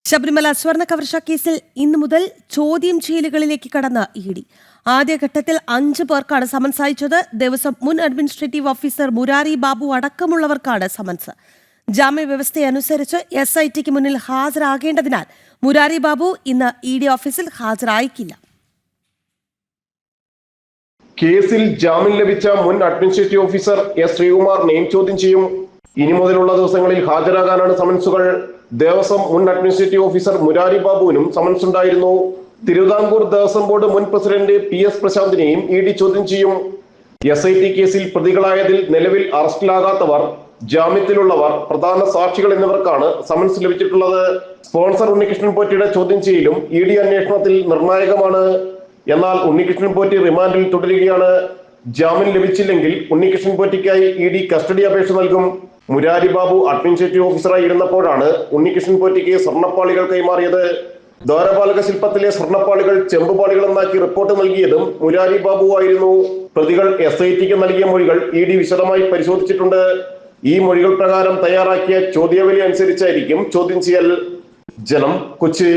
ശബരിമല സ്വർണ്ണ കവർച്ച കേസിൽ ഇന്നു മുതൽ ചോദ്യം ചെയ്യലുകളിലേക്ക് കടന്ന ഇഡി. ആദ്യഘട്ടത്തിൽ 5 പേർക്കാണ് സമൻസ് അയച്ചത്. ദേവസ്വം മുൻ അഡ്മിനിസ്ട്രേറ്റീവ് ഓഫീസർ മുരാരി ബാബു അടക്കമുള്ളവർക്കാണ് സമൻസ്. ജാമ്യവ്യവസ്ഥയനുസരിച്ച് SITക്ക് മുന്നിൽ ഹാജരാകേണ്ടതിനാൽ മുരാരി ബാബു ഇന്ന് ഇഡി ഓഫീസിൽ ഹാജരായിക്കില്ല. കേസിൽ ജാമ്യം ലഭിച്ച മുൻ അഡ്മിനിസ്ട്രേറ്റീവ് ഓഫീസർ S. ശ്രീകുമാറിനെയും ചോദ്യം ചെയ്യും. ഇനി മുതലുള്ള ദിവസങ്ങളിൽ ഹാജരാകാനാണ് സമൻസുകൾ. ദേവസ്വം മുൻ അഡ്മിനിസ്ട്രേറ്റീവ് ഓഫീസർ മുരാരി ബാബുവിനും സമൻസ് ഉണ്ടായിരുന്നു. തിരുവിതാംകൂർ ദേവസ്വം ബോർഡ് മുൻ പ്രസിഡന്റ് PS പ്രശാന്തിനെയും ഇഡി ചോദ്യം ചെയ്യും. SIT കേസിൽ പ്രതികളായതിൽ നിലവിൽ അറസ്റ്റിലാകാത്തവർ, ജാമ്യത്തിലുള്ളവർ, പ്രധാന സാക്ഷികൾ എന്നിവർക്കാണ് സമൻസ് ലഭിച്ചിട്ടുള്ളത്. സ്പോൺസർ ഉണ്ണികൃഷ്ണൻ പോറ്റിയുടെ ചോദ്യം ചെയ്യലും ഇഡി അന്വേഷണത്തിൽ നിർണായകമാണ്. എന്നാൽ ഉണ്ണികൃഷ്ണൻ പോറ്റി റിമാൻഡിൽ തുടരുകയാണ്. ജാമ്യം ലഭിച്ചില്ലെങ്കിൽ ഉണ്ണികൃഷ്ണൻ പോറ്റിക്കായി ഇഡി കസ്റ്റഡി അപേക്ഷ നൽകും. മുരാരി ബാബു അഡ്മിനിസ്ട്രേറ്റീവ് ഓഫീസറായി ഇരുന്നപ്പോഴാണ് ഉണ്ണികൃഷ്ണൻ പോറ്റിക്ക് സ്വർണ്ണപ്പാളികൾ കൈമാറിയത്. ദ്വാരപാലക ശില്പത്തിലെ സ്വർണ്ണപ്പാളികൾ ചെമ്പുപാളികൾ എന്നാക്കി റിപ്പോർട്ട് നൽകിയതും മുരാരി ബാബു ആയിരുന്നു. പ്രതികൾ SITക്ക് നൽകിയ മൊഴികൾ ഇഡി വിശദമായി പരിശോധിച്ചിട്ടുണ്ട്. ഈ മൊഴികൾ പ്രകാരം തയ്യാറാക്കിയ ചോദ്യാവലി അനുസരിച്ചായിരിക്കും ചോദ്യം ചെയ്യൽ. ജനം, കൊച്ചി.